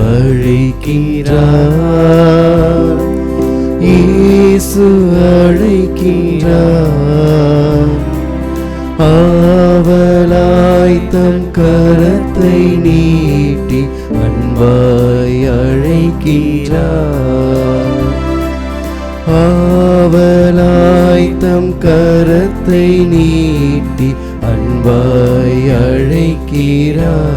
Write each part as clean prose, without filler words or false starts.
அழைக்கிறார், இயேசு அழைக்கிறார். ஆவலாய் தம் கரத்தை நீட்டி அன்பாய் அழைக்கிறார். ஆவலாய் தம் கரத்தை நீட்டி அன்பாய் அழைக்கிறார்.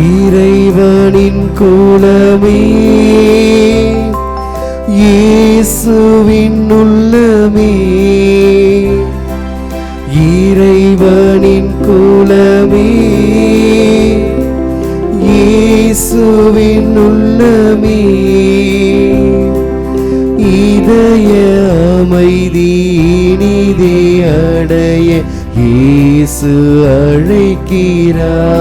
இறைவனின் குலமே, இயேசுவின் உள்ளமே. இறைவனின் குலமே, இயேசுவின் உள்ளமே. இதய அமைதி இனிதே அடைய இயேசு அழைக்கிறார்,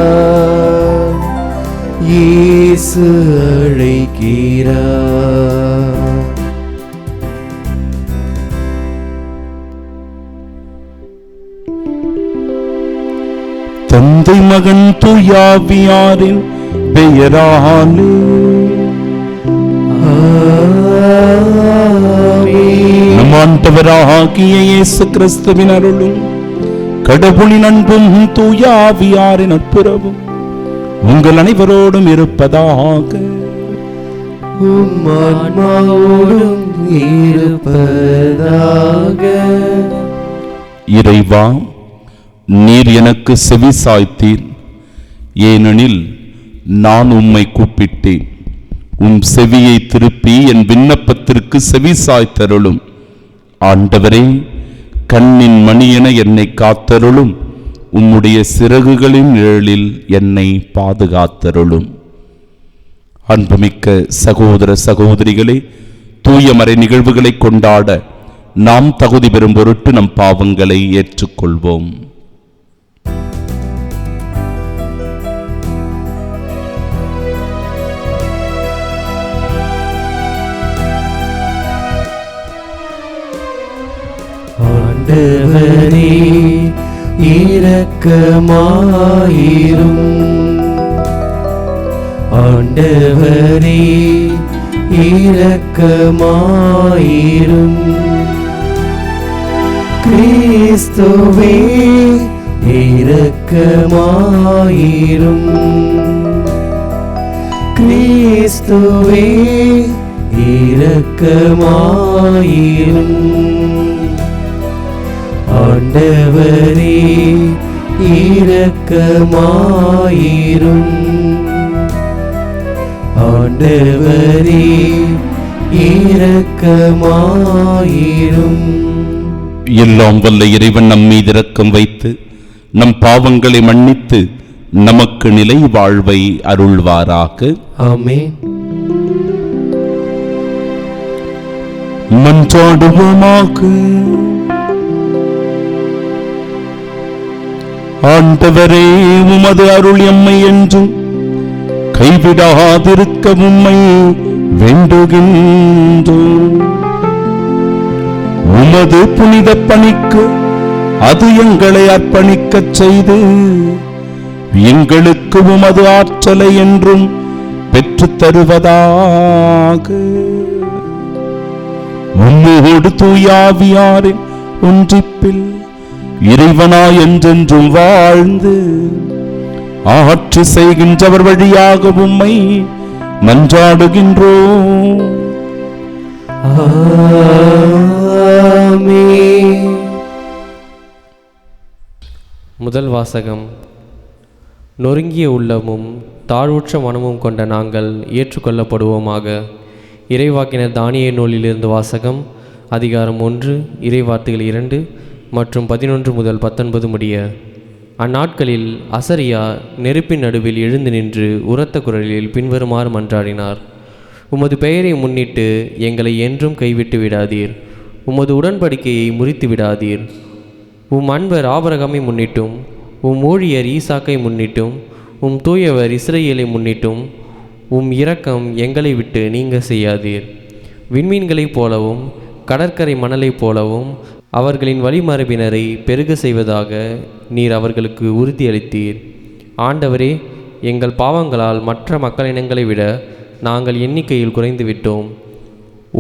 இயேசு அழைக்கிறார். தந்தை மகன் தூயாவியாரின் பெயராலே நம் ஆண்டவராகிய இயேசு கிறிஸ்துவின் அருளும் கடவுளின் அன்பும் தூயாவியாரின் நட்புறவும் உங்கள் அனைவரோடும் இருப்பதாக. உம் ஆன்மாவோடும் இருப்பதாக. இறைவா, நீர் எனக்கு செவி சாய்த்தீர், ஏனெனில் நான் உம்மை கூப்பிட்டேன். உம் செவியை திருப்பி என் விண்ணப்பத்திற்கு செவி சாய்த்தருளும். ஆண்டவரே, கண்ணின் மணியென என்னை காத்தருளும். உம்முடைய சிறகுகளின் நிழலில் என்னை பாதுகாத்தருளும். அன்புமிக்க சகோதர சகோதரிகளே, தூயமறை நிகழ்வுகளை கொண்டாட நாம் தகுதி பெறும் பொருட்டு நம் பாவங்களை ஏற்றுக்கொள்வோம். ஆண்டவரே இரக்கமாயிரும், ஆண்டவரே இரக்கமாயிரும். கிறிஸ்துவே இரக்கமாயிரும், கிறிஸ்துவே இரக்கமாயிரும். ஆண்டவரே இரக்கமாயிரும், ஆண்டவரே இரக்கமாயிரும். எல்லாம் வல்ல இறைவன் நம் மீது இரக்கம் வைத்து நம் பாவங்களை மன்னித்து நமக்கு நிலை வாழ்வை அருள்வாராக. ஆமென். மன்றாடுவோமாக. ஆண்டவரே, உமது அருள் எம்மை என்றும் கைவிடாதிருக்க உம்மை வேண்டுகின்றோம். உமது புனித பணிக்கு அது எங்களை அர்ப்பணிக்கச் செய்து எங்களுக்கு உமது ஆற்றலை என்றும் பெற்றுத் தருவதாக. உம்மோடு தூயாவியாரின் ஒன்றிப்பில் இறைவனாய் என்றென்றும் வாழ்ந்து ஆட்சி செய்கின்றவர் வழியாக உம்மை மன்றாடுகின்றோம். ஆமென். முதல் வாசகம். நொறுங்கிய உள்ளமும் தாழ்வுற்ற மனமும் கொண்ட நாங்கள் ஏற்றுக்கொள்ளப்படுவோமாக. இறைவாக்கினர் தானியேல் நூலிலிருந்து வாசகம். அதிகாரம் 1, இறைவார்த்தைகள் 2 மற்றும் 11 முதல் 19 முடிய. அந்நாட்களில் அசரியா நெருப்பின் நடுவில் எழுந்து நின்று உரத்த குரலில் பின்வருமாறு மன்றாடினார். உமது பெயரை முன்னிட்டு எங்களை என்றும் கைவிட்டு விடாதீர். உமது உடன்படிக்கையை முறித்து விடாதீர். உம் அன்பர் ஆபிரகாமை முன்னிட்டும், உம் ஊழியர் ஈசாக்கை முன்னிட்டும், உம் தூயவர் இஸ்ரவேலை முன்னிட்டும் உம் இரக்கம் எங்களை விட்டு நீங்க செய்யாதீர். விண்மீன்களைப் போலவும் கடற்கரை மணலைப் போலவும் அவர்களின் வழிமரபினரை பெருக செய்வதாக நீர் அவர்களுக்கு உறுதியளித்தீர். ஆண்டவரே, எங்கள் பாவங்களால் மற்ற மக்களினங்களை விட நாங்கள் எண்ணிக்கையில் குறைந்து விட்டோம்.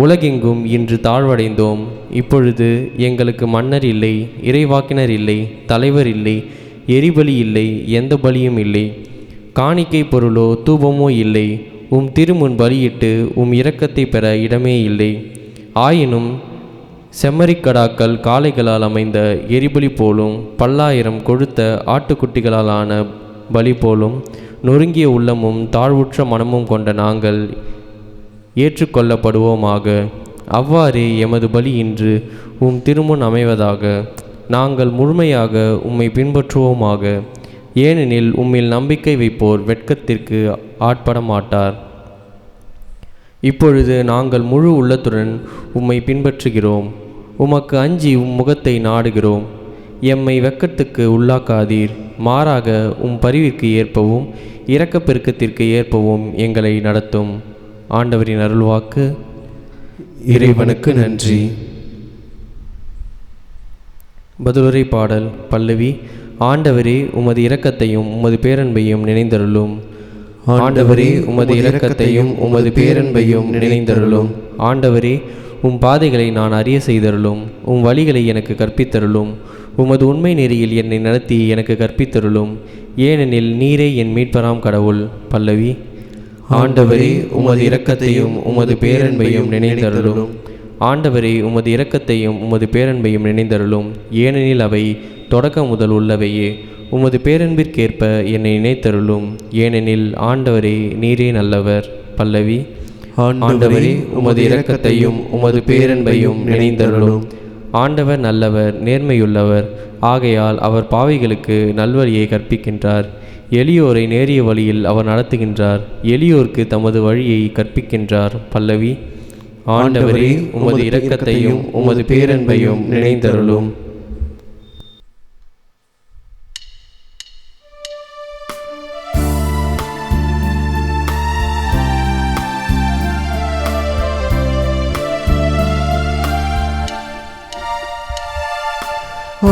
உலகெங்கும் இன்று தாழ்வடைந்தோம். இப்பொழுது எங்களுக்கு மன்னர் இல்லை, இறைவாக்கினர் இல்லை, தலைவர் இல்லை, எரிபலி இல்லை, எந்த பலியும் இல்லை, காணிக்கை பொருளோ தூபமோ இல்லை. உம் திருமுன் பலியிட்டு உம் இரக்கத்தை பெற இடமே இல்லை. ஆயினும் செம்மறிக்கடாக்கள் காளைகளால் அமைந்த எரிபலி போலும், பல்லாயிரம் கொழுத்த ஆட்டுக்குட்டிகளாலான பலி போலும் நொறுங்கிய உள்ளமும் தாழ்வுற்ற மனமும் கொண்ட நாங்கள் ஏற்றுக்கொள்ளப்படுவோமாக. அவ்வாறே எமது பலி இன்று உம் திருமுன் அமைவதாக. நாங்கள் முழுமையாக உம்மை பின்பற்றுவோமாக. ஏனெனில் உம்மில் நம்பிக்கை வைப்போர் வெட்கத்திற்கு ஆட்பட மாட்டார். இப்பொழுது நாங்கள் முழு உள்ளத்துடன் உம்மை பின்பற்றுகிறோம். உமக்கு அஞ்சி உம் முகத்தை நாடுகிறோம். எம்மை வெட்கத்துக்கு உள்ளாக்காதீர். மாறாக உம் பரிவிற்கு ஏற்பவும் இரக்கப்பெருக்கத்திற்கு ஏற்பவும் எங்களை நடத்தும். ஆண்டவரின் அருள்வாக்கு. இறைவனுக்கு நன்றி. பதிலுரை பாடல் பல்லவி. ஆண்டவரே, உமது இரக்கத்தையும் உமது பேரன்பையும் நினைந்தருளும். ஆண்டவரே, உமது இரக்கத்தையும் உமது பேரன்பையும் நினைந்தருளும். ஆண்டவரே, உம் பாதைகளை நான் அறிய செய்தருளும். உம் வழிகளை எனக்கு கற்பித்தருளும். உமது உண்மை நெறியில் என்னை நடத்தி எனக்கு கற்பித்தருளும். ஏனெனில் நீரே என் மீட்பராம் கடவுள். பல்லவி. ஆண்டவரே, உமது இரக்கத்தையும் உமது பேரன்பையும் நினைந்தருளும். ஆண்டவரே, உமது இரக்கத்தையும் உமது பேரன்பையும் நினைந்தருளும். ஏனெனில் அவை தொடக்க முதல் உள்ளவையே. உமது பேரன்பிற்கேற்ப என்னை நினைத்தருளும். ஏனெனில் ஆண்டவரே, நீரே நல்லவர். பல்லவி. ஆண்டவரே, உமது இரக்கத்தையும் உமது பேரன்பையும் நினைந்தருளும். ஆண்டவர் நல்லவர், நேர்மையுள்ளவர். ஆகையால் அவர் பாவிகளுக்கு நல்வழியை கற்பிக்கின்றார். எளியோரை நேரிய வழியில் அவர் நடத்துகின்றார். எளியோருக்கு தமது வழியை கற்பிக்கின்றார். பல்லவி. ஆண்டவரே, உமது இரக்கத்தையும் உமது பேரன்பையும் நினைந்தருளும்.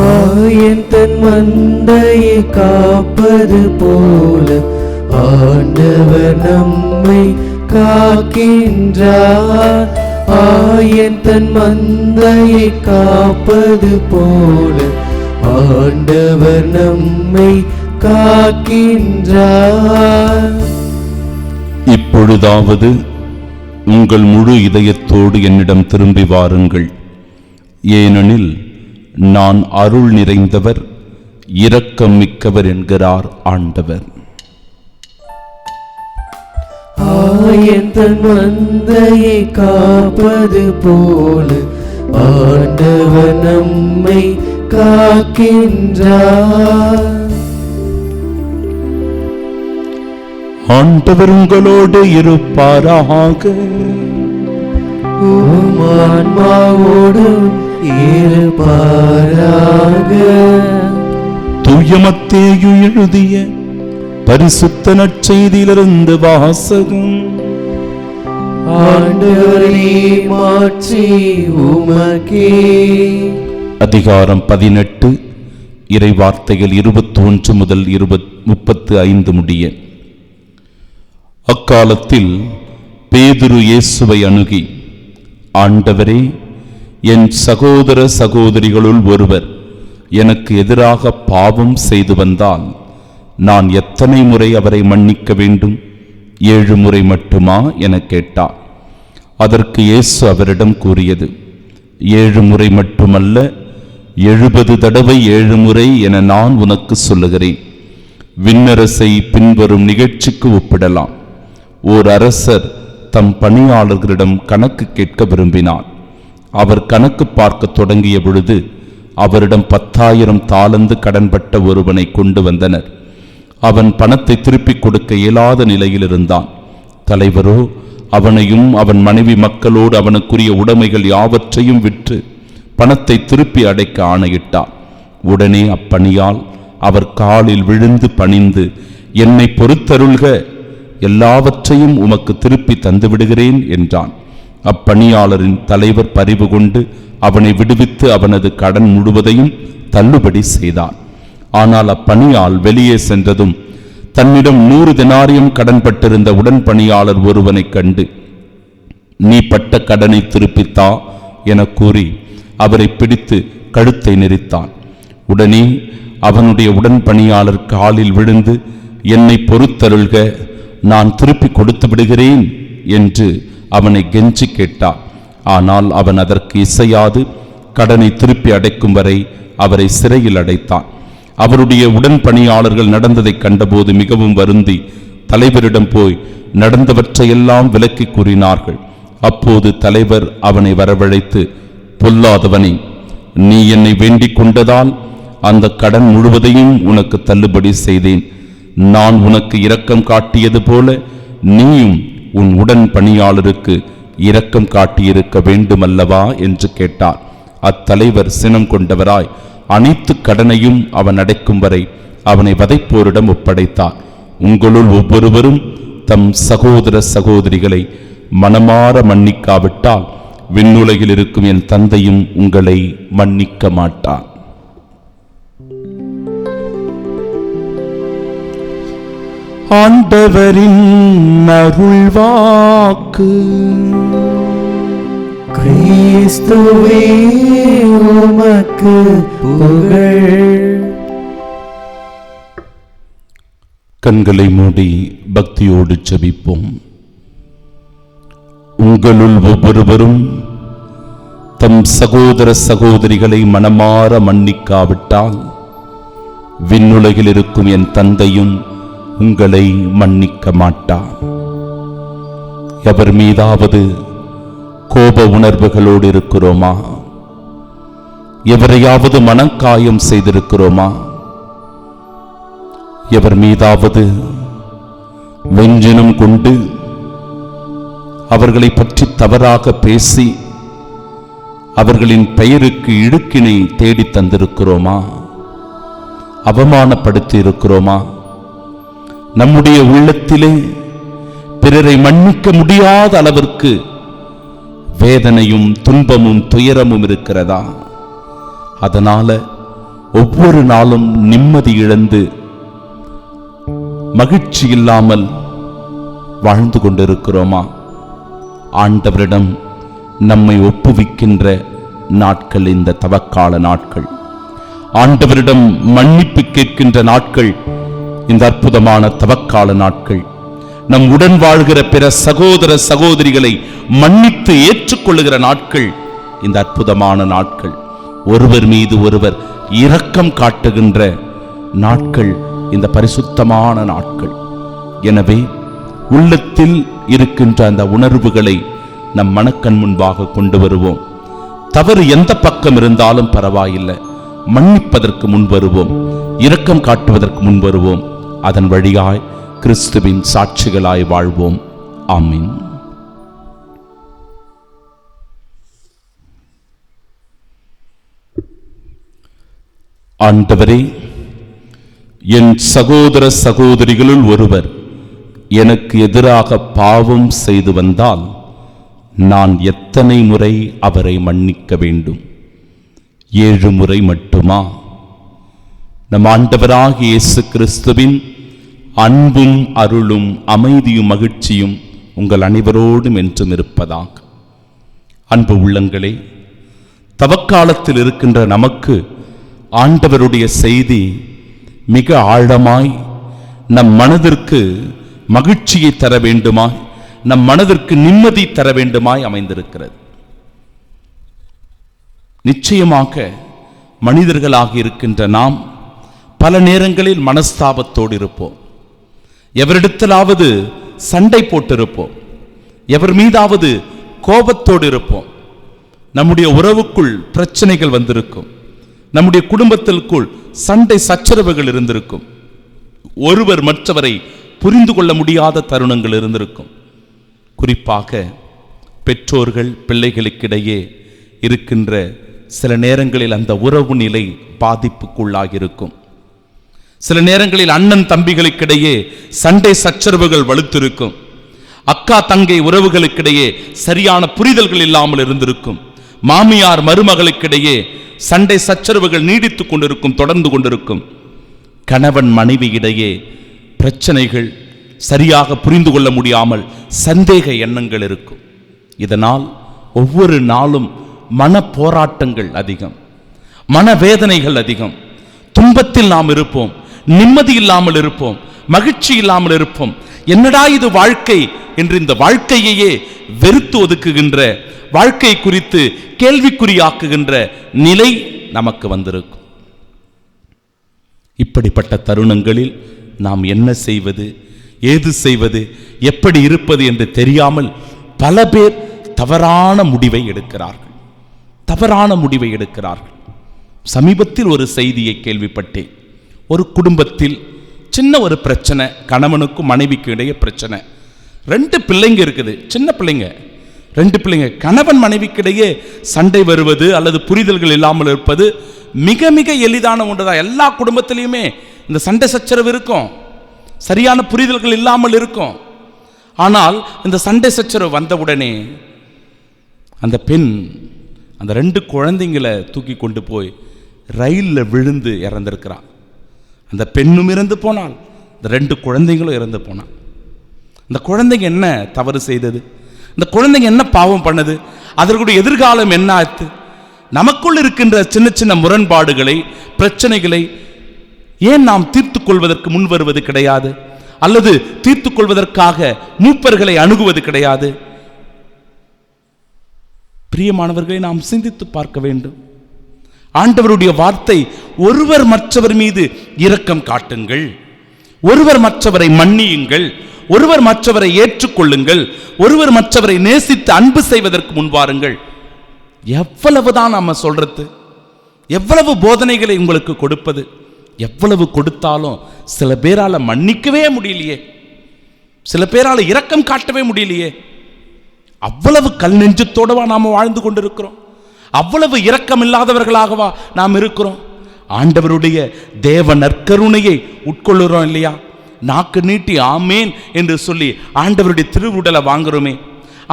ஆயன் தன் மந்தையை காப்பது போல ஆண்டவர் நம்மை காக்கின்றார். ஆயன் தன் மந்தையை காப்பது போல ஆண்டவர் நம்மை காக்கின்றார். இப்பொழுதாவது உங்கள் முழு இதயத்தோடு என்னிடம் திரும்பி வாருங்கள். ஏனெனில் நான் அருள் நிறைந்தவர், இரக்கம் மிக்கவர் என்கிறார் ஆண்டவர். ஆயன் தன் மந்தையை காப்பது போல ஆண்டவர் நம்மை காக்கின்றார். ஆண்டவர் உங்களோடு இருப்பாராக. உம் ஆன்மாவோடும் இருப்பாராக. தூய மத்தேயு எழுதிய பரிசுத்த நற்செய்தியிலிருந்து வாசகம். ஆண்டவரே, மாட்சி உமக்கே. அதிகாரம் 18, இறைவார்த்தைகள் 21 முதல் 35 முடிய. அக்காலத்தில் பேதுரு இயேசுவை அணுகி, ஆண்டவரே, என் சகோதர சகோதரிகளுள் ஒருவர் எனக்கு எதிராக பாவம் செய்து வந்தால் நான் எத்தனை முறை அவரை மன்னிக்க வேண்டும்? 7 முறை மட்டுமா என கேட்டார். அதற்கு இயேசு அவரிடம் கூறியது, 7 முறை மட்டுமல்ல, 70 தடவை 7 முறை என நான் உனக்கு சொல்லுகிறேன். விண்ணரசை பின்வரும் நிகழ்ச்சிக்கு ஒப்பிடலாம். ஓர் அரசர் தம் பணியாளர்களிடம் கணக்கு கேட்க விரும்பினார். அவர் கணக்கு பார்க்க தொடங்கிய பொழுது அவரிடம் 10,000 தாலந்து கடன்பட்ட ஒருவனை கொண்டு வந்தனர். அவன் பணத்தை திருப்பிக் கொடுக்க இயலாத நிலையில் இருந்தான். தலைவரோ அவனையும் அவன் மனைவி மக்களோடு அவனுக்குரிய உடைமைகள் யாவற்றையும் விற்று பணத்தை திருப்பி அடைக்க ஆணையிட்டார். உடனே அப்பணியால் அவர் காலில் விழுந்து பணிந்து, என்னை பொறுத்தருள்க, எல்லாவற்றையும் உமக்கு திருப்பி தந்துவிடுகிறேன் என்றான். அப்பணியாளரின் தலைவர் பரிவு கொண்டு அவனை விடுவித்து அவனது கடன் முழுவதையும் தள்ளுபடி செய்தார். ஆனால் அப்பணியால் வெளியே சென்றதும் தன்னிடம் 100 தெனாரியம் கடன் பட்டிருந்த உடன்பணியாளர் ஒருவனை கண்டு, நீ பட்ட கடனை திருப்பித்தா என கூறி அவரை பிடித்து கழுத்தை நெரித்தான். உடனே அவனுடைய உடன்பணியாளர் காலில் விழுந்து, என்னை பொறுத்தருள்க, நான் திருப்பி கொடுத்து விடுகிறேன் என்று அவனை கெஞ்சி கேட்டார். ஆனால் அவன் அதற்கு இசையாது கடனை திருப்பி அடைக்கும் வரை அவரை சிறையில் அடைத்தான். அவருடைய உடன்பணியாளர்கள் நடந்ததை கண்டபோது மிகவும் வருந்தி தலைவரிடம் போய் நடந்தவற்றையெல்லாம் விளக்கி கூறினார்கள். அப்போது தலைவர் அவனை வரவழைத்து, பொல்லாதவனே, நீ என்னை வேண்டிக் கொண்டதால் அந்த கடன் முழுவதையும் உனக்கு தள்ளுபடி செய்தேன். நான் உனக்கு இரக்கம் காட்டியது போல நீயும் உன் உடன் பணியாளருக்கு இரக்கம் காட்டியிருக்க வேண்டுமல்லவா என்று கேட்டார். அத்தலைவர் சினம் கொண்டவராய் அனைத்து கடனையும் அவன் அடைக்கும் வரை அவனை வதைப்போரிடம் ஒப்படைத்தார். உங்களுள் ஒவ்வொருவரும் தம் சகோதர சகோதரிகளை மனமாற மன்னிக்காவிட்டால் விண்ணுலகில் இருக்கும் என் தந்தையும் உங்களை மன்னிக்க மாட்டார். ஆண்டவரின் அருள்வாக்கு. கிறிஸ்துவே உமக்கு புகழ். கண்களை மூடி பக்தியோடு ஜெபிப்போம். உங்களுள் ஒவ்வொருவரும் தம் சகோதர சகோதரிகளை மனமாற மன்னிக்காவிட்டால் விண்ணுலகில் இருக்கும் என் தந்தையும் உங்களை மன்னிக்க மாட்டார். எவர் மீதாவது கோப உணர்வுகளோடு இருக்கிறோமா? எவரையாவது மனக்காயம் செய்திருக்கிறோமா? எவர் மீதாவது வெஞ்சினம் கொண்டு அவர்களை பற்றி தவறாக பேசி அவர்களின் பெயருக்கு இடுக்கினை தேடி தந்திருக்கிறோமா? அவமானப்படுத்தி இருக்கிறோமா? நம்முடைய உள்ளத்திலே பிறரை மன்னிக்க முடியாத அளவிற்கு வேதனையும் துன்பமும் துயரமும் இருக்கிறதா? அதனால ஒவ்வொரு நாளும் நிம்மதி இழந்து மகிழ்ச்சி இல்லாமல் வாழ்ந்து கொண்டிருக்கிறோமா? ஆண்டவரிடம் நம்மை ஒப்புவிக்கின்ற நாட்கள் இந்த தவக்கால நாட்கள். ஆண்டவரிடம் மன்னிப்பு கேட்கின்ற நாட்கள் இந்த அற்புதமான தவக்கால நாட்கள். நம் உடன் வாழ்கிற பிற சகோதர சகோதரிகளை மன்னித்து ஏற்றுக்கொள்ளுகிற நாட்கள் இந்த அற்புதமான நாட்கள். ஒருவர் மீது ஒருவர் இரக்கம் காட்டுகின்ற நாட்கள் இந்த பரிசுத்தமான நாட்கள். எனவே உள்ளத்தில் இருக்கின்ற அந்த உணர்வுகளை நம் மனக்கண் முன்பாக கொண்டு வருவோம். தவறு எந்த பக்கம் இருந்தாலும் பரவாயில்லை, மன்னிப்பதற்கு முன் வருவோம், இரக்கம் காட்டுவதற்கு முன் வருவோம். அதன் வழியாய் கிறிஸ்துவின் சாட்சிகளாய் வாழ்வோம். ஆமீன். ஆண்டவரே, என் சகோதர சகோதரிகளுள் ஒருவர் எனக்கு எதிராக பாவம் செய்து வந்தால் நான் எத்தனை முறை அவரை மன்னிக்க வேண்டும்? 7 முறை மட்டுமா? நம் ஆண்டவராகிய இயேசு கிறிஸ்துவின் அன்பும் அருளும் அமைதியும் மகிழ்ச்சியும் உங்கள் அனைவரோடும் என்றும் இருப்பதாக. அன்பு உள்ளங்களே, தவக்காலத்தில் இருக்கின்ற நமக்கு ஆண்டவருடைய செய்தி மிக ஆழமாய் நம் மனதிற்கு மகிழ்ச்சியை தர வேண்டுமாய், நம் மனதிற்கு நிம்மதி தர வேண்டுமாய் அமைந்திருக்கிறது. நிச்சயமாக மனிதர்களாக இருக்கின்ற நாம் பல நேரங்களில் மனஸ்தாபத்தோடு இருப்போம். எவரிடத்திலாவது சண்டை போட்டிருப்போம், எவர் மீதாவது கோபத்தோடு இருப்போம். நம்முடைய உறவுக்குள் பிரச்சனைகள் வந்திருக்கும், நம்முடைய குடும்பத்திற்குள் சண்டை சச்சரவுகள் இருந்திருக்கும், ஒருவர் மற்றவரை புரிந்து கொள்ள முடியாத தருணங்கள் இருந்திருக்கும். குறிப்பாக பெற்றோர்கள் பிள்ளைகளுக்கிடையே இருக்கின்ற சில நேரங்களில் அந்த உறவு நிலை பாதிப்புக்குள்ளாகியிருக்கும். சில நேரங்களில் அண்ணன் தம்பிகளுக்கிடையே சண்டை சச்சரவுகள் வலுத்திருக்கும். அக்கா தங்கை உறவுகளுக்கிடையே சரியான புரிதல்கள் இல்லாமல் இருந்திருக்கும். மாமியார் மருமகளுக்கிடையே சண்டை சச்சரவுகள் நீடித்துக் கொண்டிருக்கும், தொடர்ந்து கொண்டிருக்கும். கணவன் மனைவி இடையே பிரச்சனைகள், சரியாக புரிந்து கொள்ள முடியாமல் சந்தேக எண்ணங்கள் இருக்கும். இதனால் ஒவ்வொரு நாளும் மன போராட்டங்கள் அதிகம், மனவேதனைகள் அதிகம். துன்பத்தில் நாம் இருப்போம், நிம்மதி இல்லாமல் இருப்போம், மகிழ்ச்சி இல்லாமல் இருப்போம். என்னடா இது வாழ்க்கை என்று இந்த வாழ்க்கையையே வெறுத்து ஒதுக்குகின்ற, வாழ்க்கை குறித்து கேள்விக்குறியாக்குகின்ற நிலை நமக்கு வந்திருக்கும். இப்படிப்பட்ட தருணங்களில் நாம் என்ன செய்வது, ஏது செய்வது, எப்படி இருப்பது என்று தெரியாமல் பல பேர் தவறான முடிவை எடுக்கிறார்கள். சமீபத்தில் ஒரு செய்தியை கேள்விப்பட்டேன். ஒரு குடும்பத்தில் சின்ன ஒரு பிரச்சனை, கணவனுக்கும் மனைவிக்கு இடையே பிரச்சனை. 2 பிள்ளைங்க இருக்குது, சின்ன பிள்ளைங்க, 2 பிள்ளைங்க. கணவன் மனைவிக்கிடையே சண்டை வருவது அல்லது புரிதல்கள் இல்லாமல் இருப்பது மிக மிக எளிதான ஒன்றுதான். எல்லா குடும்பத்திலையுமே இந்த சண்டை சச்சரவு இருக்கும், சரியான புரிதல்கள் இல்லாமல் இருக்கும். ஆனால் இந்த சண்டை சச்சரவு வந்தவுடனே அந்த பெண் அந்த 2 குழந்தைங்களை தூக்கி கொண்டு போய் ரயிலில் விழுந்து இறந்திருக்கிறான். அந்த பெண்ணும் இறந்து போனாள், இந்த 2 குழந்தைங்களும் இறந்து போனான். இந்த குழந்தைங்க என்ன தவறு செய்தது? இந்த குழந்தைங்க என்ன பாவம் பண்ணது? அதற்குடைய எதிர்காலம் என்ன ஆச்சு? நமக்குள் இருக்கின்ற சின்ன சின்ன முரண்பாடுகளை, பிரச்சனைகளை ஏன் நாம் தீர்த்துக் கொள்வதற்கு முன் வருவது கிடையாது? அல்லது தீர்த்துக் கொள்வதற்காக மூப்பர்களை அணுகுவது கிடையாது? பிரியமானவர்களை, நாம் சிந்தித்து பார்க்க வேண்டும். ஆண்டவருடைய வார்த்தை, ஒருவர் மற்றவர் மீது இரக்கம் காட்டுங்கள், ஒருவர் மற்றவரை மன்னியுங்கள், ஒருவர் மற்றவரை ஏற்றுக்கொள்ளுங்கள், ஒருவர் மற்றவரை நேசித்து அன்பு செய்வதற்கு முன்வாருங்கள். எவ்வளவுதான் நாம சொல்றது? எவ்வளவு போதனைகளை உங்களுக்கு கொடுப்பது? எவ்வளவு கொடுத்தாலும் சில பேரால மன்னிக்கவே முடியலையே, சில பேரால இரக்கம் காட்டவே முடியலையே. அவ்வளவு கல் நெஞ்சத்தோடவா நாம வாழ்ந்து கொண்டிருக்கிறோம்? அவ்வளவு இரக்கம் இல்லாதவர்களாகவா நாம் இருக்கிறோம்? ஆண்டவருடைய தேவ நற்கருணையை உட்கொள்ளுறோம் இல்லையா? நாக்கு நீட்டி ஆமேன் என்று சொல்லி ஆண்டவருடைய திருவுடலை வாங்குறோமே,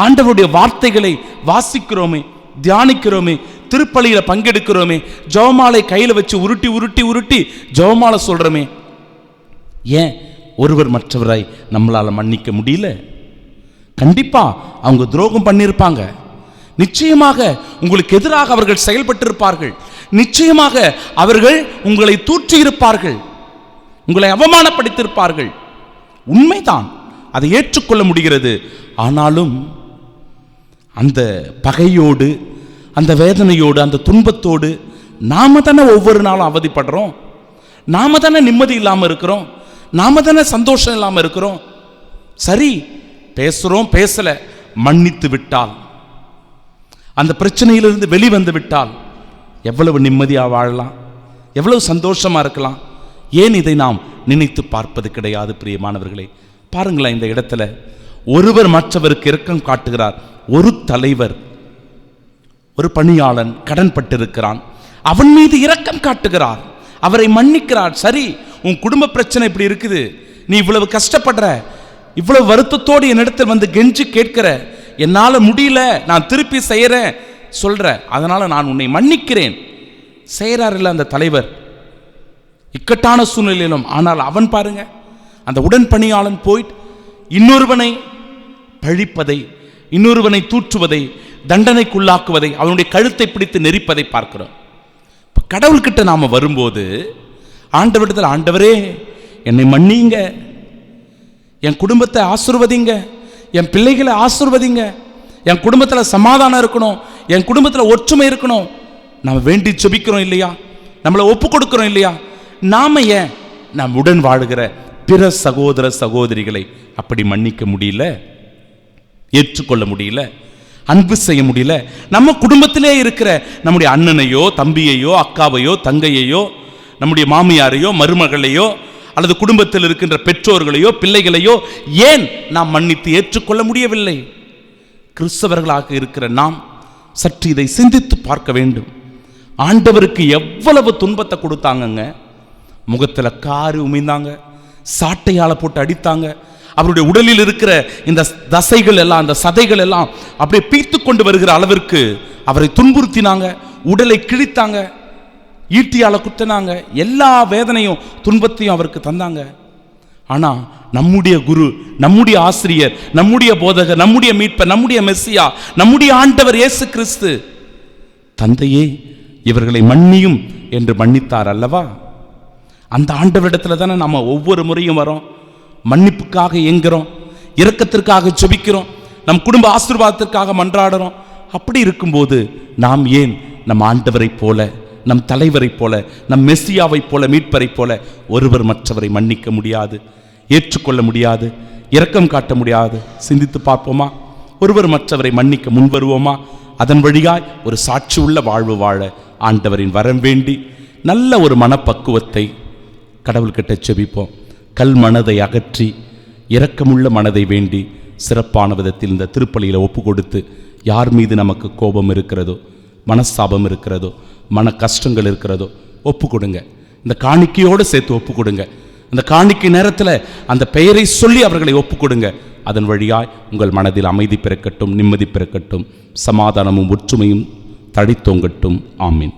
ஆண்டவருடைய வார்த்தைகளை வாசிக்கிறோமே, தியானிக்கிறோமே, திருப்பலியில பங்கெடுக்கிறோமே, ஜெபமாலை கையில வச்சு உருட்டி உருட்டி உருட்டி ஜெபமாலை சொல்றோமே. ஏன் ஒருவர் மற்றவராய் நம்மளால மன்னிக்க முடியல? கண்டிப்பா அவங்க துரோகம் பண்ணியிருப்பாங்க, நிச்சயமாக உங்களுக்கு எதிராக அவர்கள் செயல்பட்டிருப்பார்கள், நிச்சயமாக அவர்கள் உங்களை தூற்றியிருப்பார்கள், உங்களை அவமானப்படுத்தியிருப்பார்கள். உண்மைதான், அதை ஏற்றுக்கொள்ள முடிகிறது. ஆனாலும் அந்த பகையோடு, அந்த வேதனையோடு, அந்த துன்பத்தோடு நாம தானே ஒவ்வொரு நாளும் அவதிப்படுறோம், நாம தானே நிம்மதி இல்லாமல் இருக்கிறோம், நாம தானே சந்தோஷம் இல்லாமல் இருக்கிறோம். சரி, பேசுறோம், பேசல, மன்னித்து விட்டால், அந்த பிரச்சனையிலிருந்து வெளிவந்து விட்டால் எவ்வளவு நிம்மதியாக வாழலாம், எவ்வளவு சந்தோஷமா இருக்கலாம். ஏன் இதை நாம் நினைத்து பார்ப்பது கிடையாது? பிரியமானவர்களே, பாருங்களேன், இந்த இடத்துல ஒருவர் மற்றவருக்கு இரக்கம் காட்டுகிறார். ஒரு தலைவர், ஒரு பணியாளன் கடன் பட்டிருக்கிறான், அவன் மீது இரக்கம் காட்டுகிறார், அவரை மன்னிக்கிறார். சரி, உன் குடும்ப பிரச்சனை இப்படி இருக்குது, நீ இவ்வளவு கஷ்டப்படுற, இவ்வளவு வருத்தத்தோடு என்னிடத்தில் வந்து கெஞ்சி கேட்கிற, என்னால முடியல, நான் திருப்பி செய்யறேன் சொல்ற, அதனால நான் உன்னை மன்னிக்கிறேன் செய்யறார் இல்ல அந்த தலைவர், இக்கட்டான சூழ்நிலையிலும். ஆனால் அவன் பாருங்க, அந்த உடன் பணியாளன் போயிட்டு இன்னொருவனை பழிப்பதை, இன்னொருவனை தூற்றுவதை, தண்டனைக்குள்ளாக்குவதை, அவனுடைய கழுத்தை பிடித்து நெரிப்பதை பார்க்கிறோம். கடவுள்கிட்ட நாம வரும்போது ஆண்டவரிடத்தில், ஆண்டவரே என்னை மன்னிங்க, என் குடும்பத்தை ஆசீர்வதிங்க, என் பிள்ளைகளை ஆசீர்வதிங்க, என் குடும்பத்தில் சமாதானம் இருக்கணும், என் குடும்பத்தில் ஒற்றுமை இருக்கணும். நாம் வேண்டி ஜெபிக்கிறோம் இல்லையா? நம்மளை ஒப்பு கொடுக்கிறோம் இல்லையா? நாம ஏன் நாம் உடன் வாழுகிற பிற சகோதர சகோதரிகளை அப்படி மன்னிக்க முடியல, ஏற்றுக்கொள்ள முடியல, அன்பு செய்ய முடியல? நம்ம குடும்பத்திலே இருக்கிற நம்முடைய அண்ணனையோ தம்பியையோ அக்காவையோ தங்கையையோ, நம்முடைய மாமியாரையோ மருமகளையோ அல்லது குடும்பத்தில் இருக்கின்ற பெற்றோர்களையோ பிள்ளைகளையோ ஏன் நாம் மன்னித்து ஏற்றுக்கொள்ள முடியவில்லை? கிறிஸ்தவர்களாக இருக்கிற நாம் சற்று இதை சிந்தித்து பார்க்க வேண்டும். ஆண்டவருக்கு எவ்வளவு துன்பத்தை கொடுத்தாங்கங்க. முகத்துல காரி உமிழ்ந்தாங்க, சாட்டையால போட்டு அடித்தாங்க. அவருடைய உடலில் இருக்கிற இந்த தசைகள் எல்லாம், அந்த சதைகள் எல்லாம் அப்படியே பீத்து கொண்டு வருகிற அளவிற்கு அவரை துன்புறுத்தினாங்க, உடலை கிழித்தாங்க, ஈட்டியால குத்தினாங்க, எல்லா வேதனையும் துன்பத்தையும் அவருக்கு தந்தாங்க. ஆனா நம்முடைய குரு, நம்முடைய ஆசிரியர், நம்முடைய போதகர், நம்முடைய மீட்பர், நம்முடைய மெஸ்ஸியா, நம்முடைய ஆண்டவர் இயேசு கிறிஸ்து, தந்தையே இவர்களை மன்னியும் என்று மன்னித்தார் அல்லவா? அந்த ஆண்டவரிடத்துல தானே நம்ம ஒவ்வொரு முறையும் வரோம், மன்னிப்புக்காக ஏங்குறோம், இரக்கத்திற்காக ஜெபிக்கிறோம், நம் குடும்ப ஆசீர்வாதத்திற்காக மன்றாடுறோம். அப்படி இருக்கும்போது நாம் ஏன் நம் ஆண்டவரை போல, நம் தலைவரை போல, நம் மெஸ்ஸியாவை போல, மீட்பரை போல ஒருவர் மற்றவரை மன்னிக்க முடியாது, ஏற்றுக்கொள்ள முடியாது, இரக்கம் காட்ட முடியாது? சிந்தித்து பார்ப்போமா? ஒருவர் மற்றவரை மன்னிக்க முன்வருவோமா? அதன் வழியாய் ஒரு சாட்சி உள்ள வாழ்வு வாழ ஆண்டவரின் வரம் வேண்டி நல்ல ஒரு மனப்பக்குவத்தை கடவுள்கிட்ட செபிப்போம். கல் மனதை அகற்றி இரக்கமுள்ள மனதை வேண்டி சிறப்பான விதத்தில் இந்த திருப்பலியில் ஒப்பு கொடுத்து, யார் மீது நமக்கு கோபம் இருக்கிறதோ, மனஸ்தாபம் இருக்கிறதோ, மன கஷ்டங்கள் இருக்கிறதோ ஒப்பு கொடுங்க. இந்த காணிக்கையோடு சேர்த்து ஒப்பு கொடுங்க. அந்த காணிக்கை நேரத்தில் அந்த பெயரை சொல்லி அவர்களை ஒப்பு கொடுங்க. அதன் வழியாய் உங்கள் மனதில் அமைதி பிறக்கட்டும், நிம்மதி பிறக்கட்டும், சமாதானமும் ஒற்றுமையும் தழைத்தோங்கட்டும். ஆமீன்.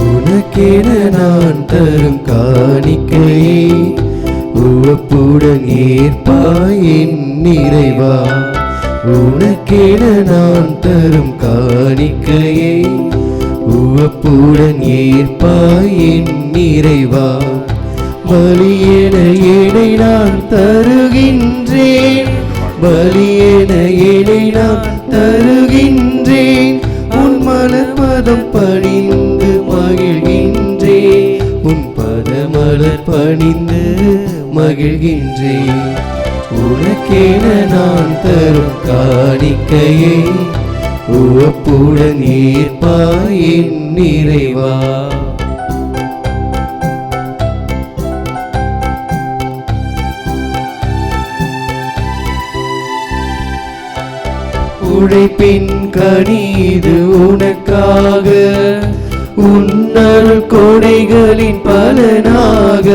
உனக்கென நான் தரும் காணிக்கையை உவப்புடன் ஏற்பாய் என் இறைவா. உனக்கென நான் தரும் காணிக்கையை உவப்புடன் ஏற்பாய் என் இறைவா. பலியென என்னை நான் தருகின்றேன், பலியென என்னை நான் தருகின்றேன். உன் மலர்பதம் பணிந்து மகிழ்கின்றேன், உன் பதமலர் பணிந்து மகிழ்கின்றேன். உனக்கென நான் தரும் காணிக்கையை உவப்புடன் ஏற்பாய் என் இறைவா. உழைப்பின் கனிது உனக்காக, உன்னருள் கொடைகளின் பலனாக.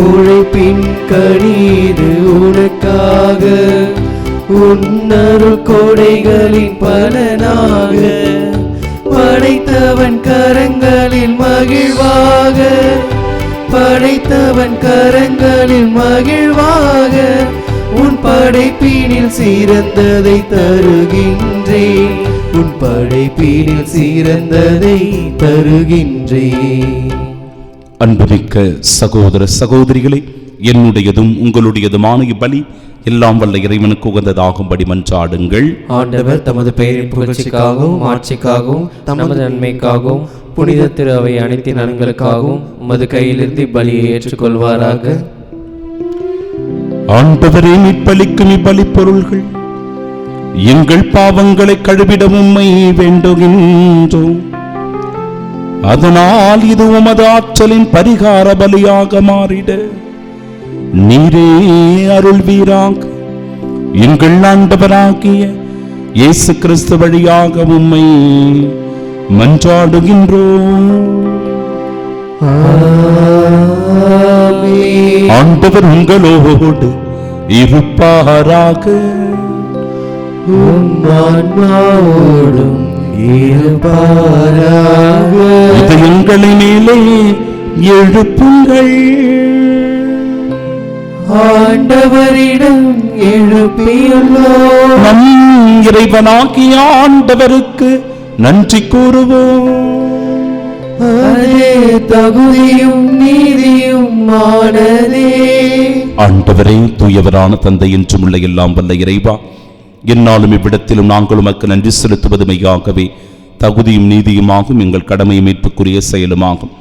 உழைப்பின் கனிது உனக்காக, உன்னருள் கொடைகளின் பலனாக. படைத்தவன் கரங்களில் மகிழ்வாக, படைத்தவன் கரங்களில் மகிழ்வாக. உன் படைப்பினில் சிறந்ததை தருகின்றேன், உன் படைப்பினில் சிறந்ததை தருகின்றேன். அன்புமிக்க சகோதர சகோதரிகளே, என்னுடையதும் உங்களுடையதுமான இப்பலி எல்லாம் வல்ல இறைவனுக்கு உகந்ததாகும்படி மன்றாடுங்கள். ஆண்டவர் தமது பெயரின் புகழ்ச்சிக்காகவும் ஆட்சிக்காகவும் நமது நன்மைக்காகவும் புனித திரு அவை அனைத்து நலன்களுக்காகவும் உமது கையிலிருந்து பலியை ஏற்றுக்கொள்வாராக. ஆண்டவரே, மீட்பளிக்கும் இப்பலி பொருள்கள் எங்கள் பாவங்களை கழுவிட உம்மை வேண்டுகின்றோம். அதனால் இது உமது ஆற்றலின் பரிகார பலியாக மாறிட நீரே அருள்வீராக. எங்கள் ஆண்டவராகிய இயேசு கிறிஸ்து வழியாக உம்மை மன்றாடுகின்றோம். ஆண்டவர் உங்களோடு இருப்பாராக. ஆன்மாவோடும் இருப்பாராக. இதயங்களை மேலே எழுப்புங்கள். ஆண்டவரிடம் எழுப்பியுள்ளோம். நம் இறைவனாகிய ஆண்டவருக்கு நன்றி கூறுவோம். அதே தகுதியும் நீதியும் ஆனதே. ஆண்டவரே, தூயவரான தந்தை என்றும் உள்ள எல்லாம் வல்ல இறைவா, என்னாலும் இவ்விடத்திலும் நாங்கள் உமக்கு நன்றி செலுத்துவது மெய்யாகவே தகுதியும் நீதியுமாகும், எங்கள் கடமை மீட்புக்குரிய செயலுமாகும்.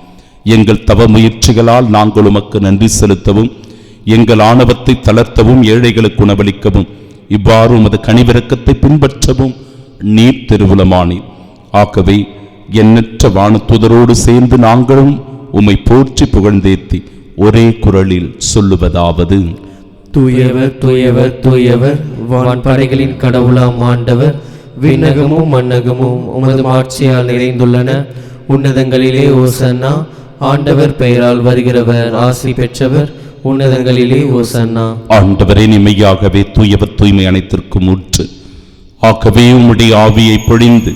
எங்கள் தவ முயற்சிகளால் நாங்கள் உமக்கு நன்றி செலுத்தவும், எங்கள் ஆணவத்தை தளர்த்தவும், ஏழைகளுக்கு உணவளிக்கவும், இவ்வாறு உமது கனிவிரக்கத்தை பின்பற்றவும் நீர் திருவுளமானீர். ஆகவே எண்ணற்ற வானத்துதரோடு சேர்ந்து நாங்களும் உம்மை போற்றி புகழ்ந்தேத்தி ஒரே குரலில் சொல்லுவதாவது: தூயவர் தூயவர் தூயவர், வான்படைகளின் கடவுளாம் ஆண்டவர். விண்ணகமும் மண்ணகமும் உமது ஆட்சியால் நிறைந்துள்ளன. உன்னதங்களிலே ஓசன்னா. ஆண்டவர் பெயரால் வருகிறவர் ஆசி பெற்றவர். உன்னதங்களிலே ஓசன்னா. ஆண்டவரே, நிமையாகவே தூயவர், தூய்மை அனைத்திற்கும் ஊற்று. ஆகவே உம்முடைய ஆவியை பொழிந்து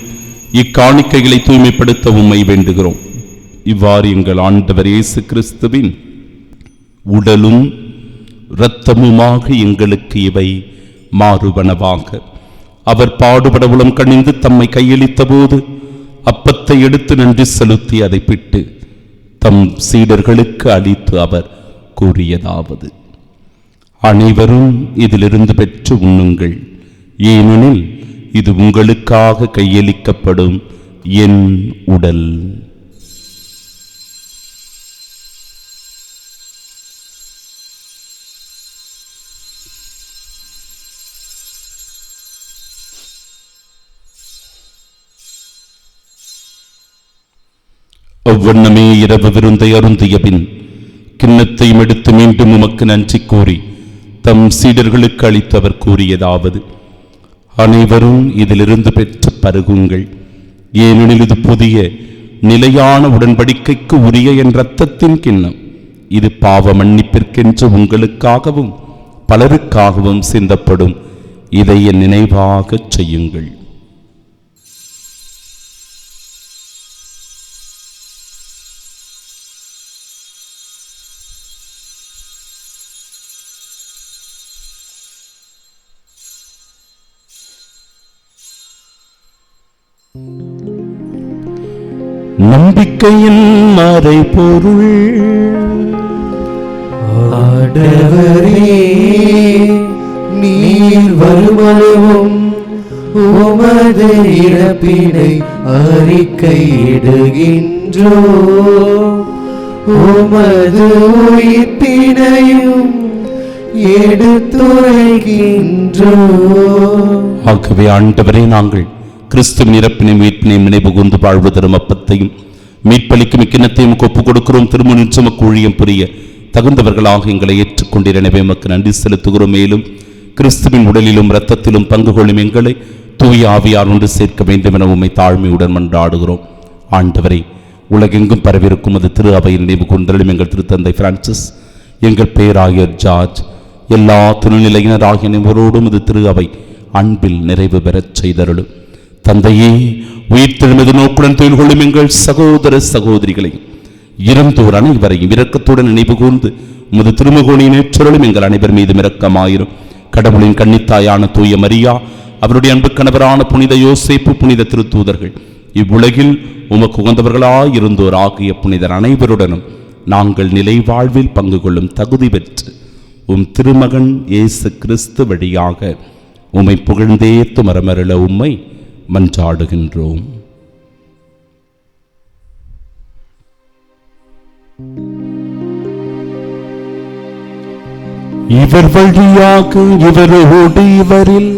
இக்காணிக்கைகளை தூய்மைப்படுத்த உம்மை வேண்டுகிறோம். இவ்வாறு எங்கள் ஆண்டவர் இயேசு கிறிஸ்துவின் உடலும் இரத்தமுமாக எங்களுக்கு இவை மாறுபனவாக. அவர் பாடுபட உளம் கணிந்து தம்மை கையளித்த போது அப்பத்தை எடுத்து நன்றி செலுத்தி அதை பிட்டு தம் சீடர்களுக்கு அளித்து அவர் கூறியதாவது: அனைவரும் இதிலிருந்து பெற்று உண்ணுங்கள், ஏனெனில் இது உங்களுக்காக கையளிக்கப்படும் என் உடல். அவ்வண்ணமே இரவு விருந்தை அருந்திய பின் கிண்ணத்தையும் எடுத்து மீண்டும் உமக்கு நன்றி கூறி தம் சீடர்களுக்கு அளித்தவர் கூறியதாவது: அனைவரும் இதிலிருந்து பெற்று பருகுங்கள், ஏனெனில் இது புதிய நிலையான உடன்படிக்கைக்கு உரிய என் இரத்தத்தின் கிண்ணம். இது பாவ மன்னிப்பிற்கென்று உங்களுக்காகவும் பலருக்காகவும் சிந்தப்படும். இதை என் நினைவாகச் செய்யுங்கள். நம்பிக்கையின் மறைபொருள். ஆண்டவரே, நீர் வருமளவும் உமது இறப்பினை அறிக்கையிடுகின்றோம், உமது உயிர்ப்பினையும் எடுத்துரைக்கின்றோம். ஆகவே ஆண்டவரே, நாங்கள் கிறிஸ்துவின் இறப்பினை மீட்பினையும் நினைவு கூர்ந்து வாழ்வு தரும் அப்பத்தையும் மீட்பளிக்கும் இக்கிண்ணத்தையும் ஒப்புக் கொடுக்கிறோம். திருமுன் சுமக்கு ஊழியம் புரிய தகுந்தவர்களாக எங்களை ஏற்றுக்கொண்டீர். எனவே உமக்கு நன்றி செலுத்துகிறோம். மேலும் கிறிஸ்துவின் உடலிலும் இரத்தத்திலும் பங்கு கொள்ளும் எங்களை தூய ஆவியார் ஒன்று சேர்க்க வேண்டும் என உம்மை தாழ்மையுடன் மன்றாடுகிறோம். ஆண்டவரை, உலகெங்கும் பரவிருக்கும் அது திரு அவையில் நினைவு கொண்டலும் எங்கள் திருத்தந்தை பிரான்சிஸ், எங்கள் பேராயர் ஜார்ஜ், எல்லா துணைநிலையினராகிய அனைவரோடும் இது திரு அவை அன்பில் நிறைவு பெறச் செய்தருளும். தந்தையே, உயிர்த்தெழுமது நோக்குடன் தொழில் கொள்ளும் எங்கள் சகோதர சகோதரிகளை இறந்தோர் அனைவரையும் இரக்கத்துடன் நினைவு கூர்ந்து உமது திருமுகோணியின் ஏற்றலும் எங்கள் அனைவர் மீது இரக்கமாயிரும். கடவுளின் கன்னித்தாயான தூய மரியா, அவருடைய அன்பு கணவரான புனித யோசேப்பு, புனித திருத்தூதர்கள், இவ்வுலகில் உமக்கு உகந்தவர்களாயிருந்தோர் ஆகிய புனிதர் அனைவருடனும் நாங்கள் நிலை வாழ்வில் பங்கு கொள்ளும் தகுதி பெற்று உம் திருமகன் இயேசு கிறிஸ்து வழியாக உம்மை புகழ்ந்தேத்து மரமருள உம்மை மன்றாடுகின்றோம். இவர் வழியாக இவரோடு இவரில்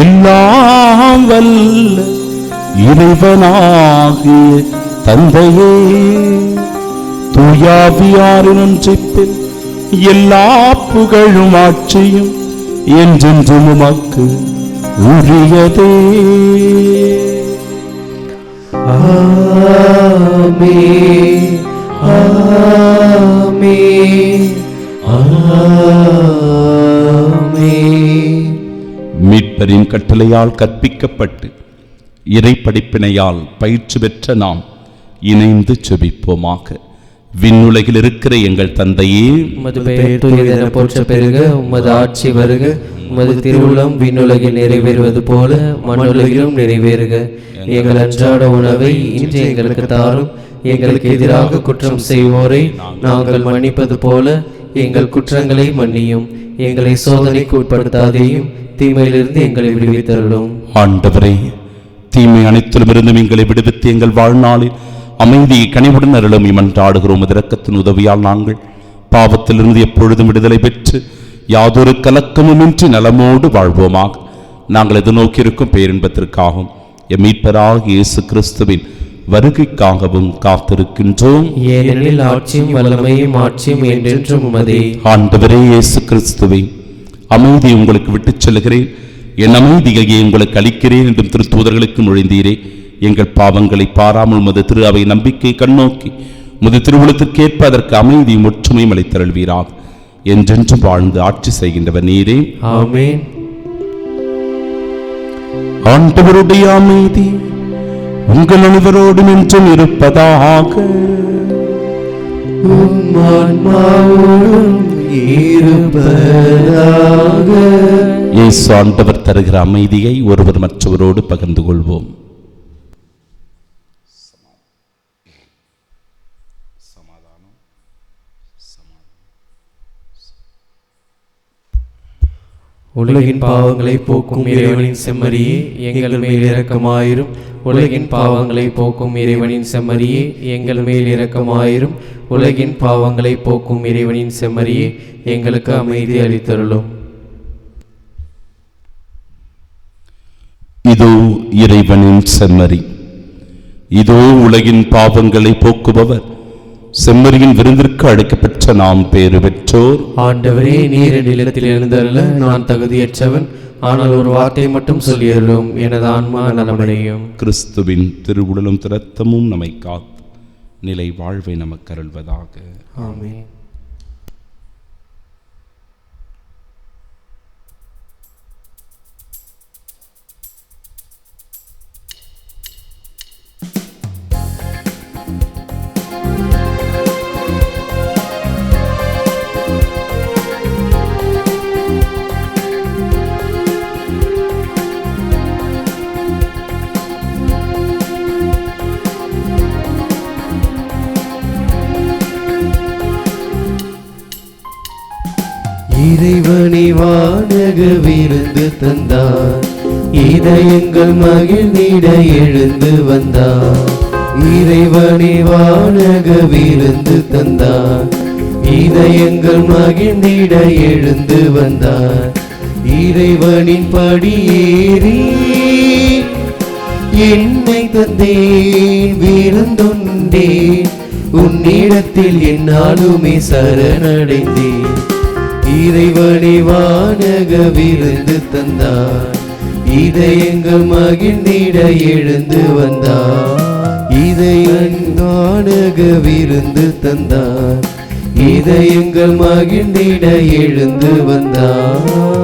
எல்லாம் வல்ல இறைவனாகிய தந்தையே, தூயாவியாரின் ஒன்றிப்பில் எல்லா புகழும் ஆட்சியும் என்றென்றும் உமக்கு உரியதே. ஆமென், ஆமென், ஆமென். மீட்பரின் கட்டளையால் கற்பிக்கப்பட்டு இறை படிப்பினையால் பயிற்சி பெற்ற நாம் இணைந்து செபிப்போமாக. விண்ணுலகில் இருக்கிற எங்கள் தந்தையே, உமது பெயர் தூயதென போற்ற பெருக, உமது ஆட்சி வருக, உமது திருவுளம் விண்ணுலகில் நிறைவேறுவது போல மண்ணுலகிலும் நிறைவேறுக. எங்கள் அன்றாட உணவை இன்று எங்களுக்கு தாரும். எங்களுக்கு எதிராக குற்றம் செய்வோரை நாங்கள் மன்னிப்பது போல எங்கள் குற்றங்களை மன்னியும். எங்களை சோதனைக்கு உட்படுத்தாதேயும், தீமையிலிருந்து எங்களை விடுவித்தருளும். ஆண்டவரே, தீமை அனைத்திலும் இருந்தும் எங்களை விடுவித்து எங்கள் வாழ்நாளில் அமைதியை கனிவுடன் அருளும் மன்றாடுகிறோம். இரக்கத்தின் உதவியால் நாங்கள் பாவத்திலிருந்து எப்பொழுதும் விடுதலை பெற்று யாதொரு கலக்கமுமின்றி நலமோடு வாழ்வோமாக. நாங்கள் எதிர்நோக்கியிருக்கும் பேரின்பத்திற்காகவும் எம் மீட்பராகிய இயேசு கிறிஸ்துவின் வருகைக்காகவும் காத்திருக்கின்றோம். ஏனெனில் ஆட்சியும் வல்லமையும் மாட்சியும் என்றென்றும் உமதே. ஆண்டவரே இயேசு கிறிஸ்துவே, அமைதி உங்களுக்கு விட்டுச் செல்கிறேன், என் அமைதியை உங்களுக்கு அளிக்கிறேன் என்றும் திருத்தூதர்களுக்கு நுழைந்தீரே. எங்கள் பாவங்களை பாராமல் உமது திரு அவை நம்பிக்கை கண்ணோக்கி உமது திருவுளத்திற்கேற்ப அதற்கு அமைதியும் ஒற்றுமையும் அளித்தருள்வீராக. என்றென்றும் வாழ்ந்து ஆட்சி செய்கின்றவர் நீரே. ஆமென். ஆண்டவருடைய அமைதி உங்கள் அனைவரோடும் என்றும் இருப்பதாக. உம் ஆன்மாவோடும் இருப்பதாக. இயேசு ஆண்டவர் தருகிற அமைதியை ஒருவர் மற்றவரோடு பகிர்ந்து கொள்வோம். உலகின் பாவங்களை போக்கும் இறைவனின் செம்மறியே, எங்கள் மேல் இரக்கமாயிரும். உலகின் பாவங்களை போக்கும் இறைவனின் செம்மறியே, எங்கள் மேல் இரக்கமாயிரும். உலகின் பாவங்களை போக்கும் இறைவனின் செம்மறியே, எங்களுக்கு அமைதி அளித்தருளும். இதோ இறைவனின் செம்மறி, இதோ உலகின் பாவங்களை போக்குபவர். செம்மறியின் விருந்திற்கு அழைக்கப்பட்ட நாம் பேறு பெற்றோர். ஆண்டவரே, நீர் நிலத்தில் எழுந்தருள நான் தகுதியற்றவன், ஆனால் ஒரு வார்த்தை மட்டும் சொல்லியருளும், எனது ஆன்மா நலமடையும். கிறிஸ்துவின் திருவுடலும் இரத்தமும் நம்மை காத்து நிலை வாழ்வை நமக்கு அருள்வதாக. ஆமென். இறைவனே வானக விருந்து தந்தார், இதயங்கள் மகிழ்ந்திட எழுந்து வந்தார். இறைவனே வானக விருந்து தந்தார், இதயங்கள் மகிழ்ந்திட எழுந்து வந்தார். இறைவனின் படியேறி என்னை தந்தேன், விருந்தொண்டேன், உன்னிடத்தில் என்னாலுமே சரணடைந்தேன். இறைவனே வானக விருந்து தந்தார், இதயங்கள் மகிழ்ந்திட எழுந்து வந்தார். இதயன் வானக விருந்து தந்தார், இதயங்கள் மகிழ்ந்திட எழுந்து வந்தார்.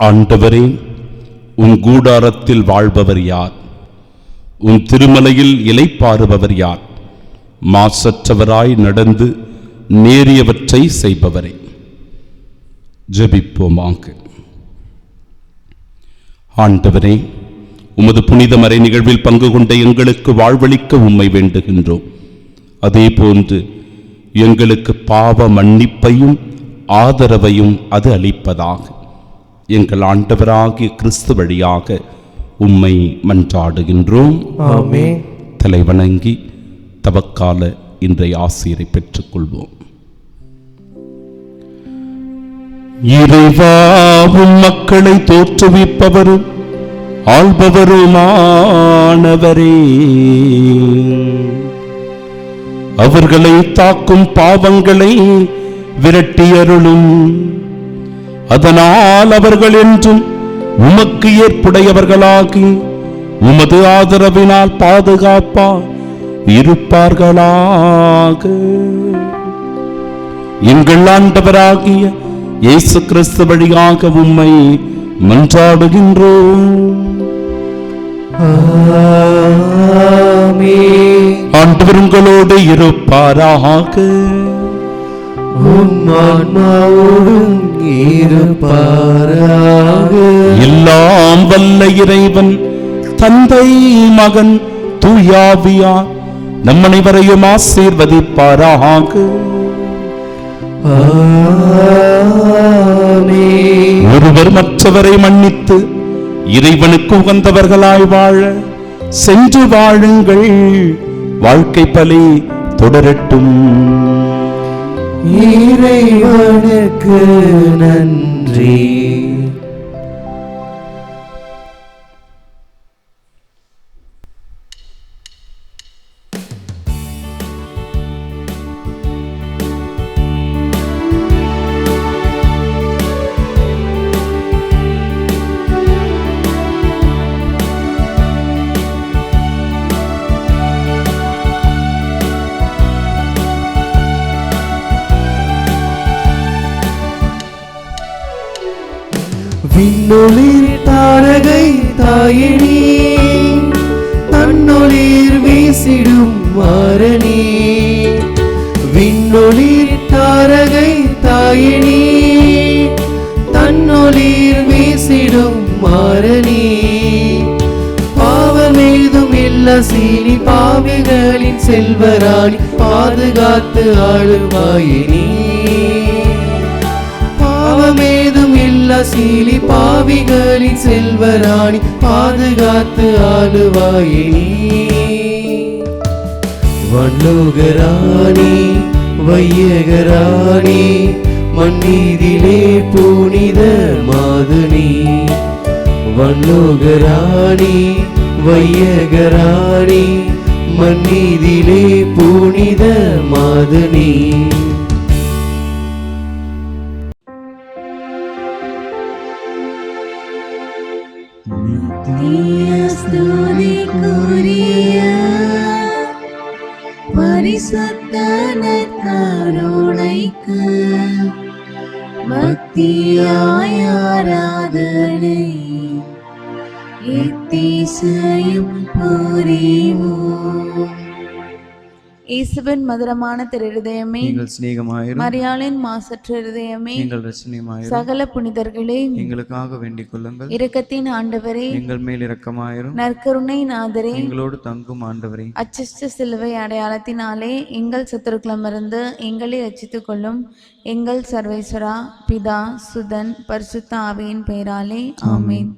ஆண்டவரே, உன் கூடாரத்தில் வாழ்பவர் யார்? உன் திருமலையில் இலைப்பாறுபவர் யார்? மாசற்றவராய் நடந்து நேரியவற்றை செய்பவரே. ஜெபிப்போமாக. ஆண்டவரே, உமது புனித மறை நிகழ்வில் பங்கு கொண்ட எங்களுக்கு வாழ்வளிக்க உம்மை வேண்டுகின்றோம். அதே போன்று எங்களுக்கு பாவ மன்னிப்பையும் ஆதரவையும் அது அளிப்பதாக. எங்கள் ஆண்டவராகிய கிறிஸ்து வழியாக உம்மை மன்றாடுகின்றோம். ஆமென். தலைவணங்கி தவக்கால இன்றைய ஆசிரியரை பெற்றுக்கொள்வோம். இறைவாவும் மக்களை தோற்றுவிப்பவரும் ஆள்பவருமானவரே, அவர்களை தாக்கும் பாவங்களை விரட்டியருளும். அதனால் அவர்கள் என்றும் உமக்கு ஏற்புடையவர்களாகி உமது ஆதரவினால் பாதுகாப்பா இருப்பார்களாக. எங்கள் ஆண்டவராகிய இயேசு கிறிஸ்து வழியாக உம்மை மன்றாடுகின்றோம். ஆண்டவர் உங்களோடு இருப்பாராக. ஆன்மாவோடும் இருப்பாராக. எல்லாம் வல்ல இறைவன் தந்தை, மகன், தூயாவியார் நம் அனைவரையும் ஆசீர்வதிப்பாராக. ஆமென். ஒருவர் மற்றவரை மன்னித்து இறைவனுக்கு உகந்தவர்களாய் வாழ சென்று வாழுங்கள். வாழ்க்கை பலி தொடரட்டும். இறைவனுக்கு நன்றி. விண்ணொளிர் தாரகை தாயினி, தன்னொளிர் வீசிடும் மாறனி. விண்ணொளிர் தாரகை தாயினி, தன்னொளிர் வீசிடும் மாறனி. பாவமேதும் இல்ல சீனி, பாவிகளின் செல்வராணி, பாதுகாத்து ஆளுவாயினி. பாவமேதும் இல்ல சீலி, பாவிகளின் செல்வராணி, பாதுகாத்து ஆளுவாயினி. வண்ணோகராணி வையகராணி, மண்ணீதிலே புனித மாதுனி. வண்ணோகராணி வையகராணி, மண்ணீதிலே புனித மாதுனி. ஸ்துதிக்குரிய பரிசுத்த நற்கருணைக்கு பக்தியாய் ஆராதனை எத்திசையும் புரிவோம். இயேசுவின் மதுரமான திருஹிருதயமே, எங்கள் சிநேகமாயிரும். மரியாளின் மாசற்ற இருதயமே, எங்கள் ரசனையுமாயிரும். சகல புனிதர்களே, எங்களுக்காக வேண்டிக் கொள்ளுங்கள். இரக்கத்தின் ஆண்டவரே, எங்கள் மேல் இரக்கமாயிரும். நற்கருணை நாதரே, எங்களோடு தங்கும் ஆண்டவரே, அச்சிஷ்ட சிலுவை அடையாளத்தினாலே எங்கள் சத்துருக்களமிருந்து எங்களை ரட்சித்துக் கொள்ளும் எங்கள் சர்வேஸ்வரா, பிதா, சுதன், பரிசுத்த ஆவியின் பெயராலே ஆமென்.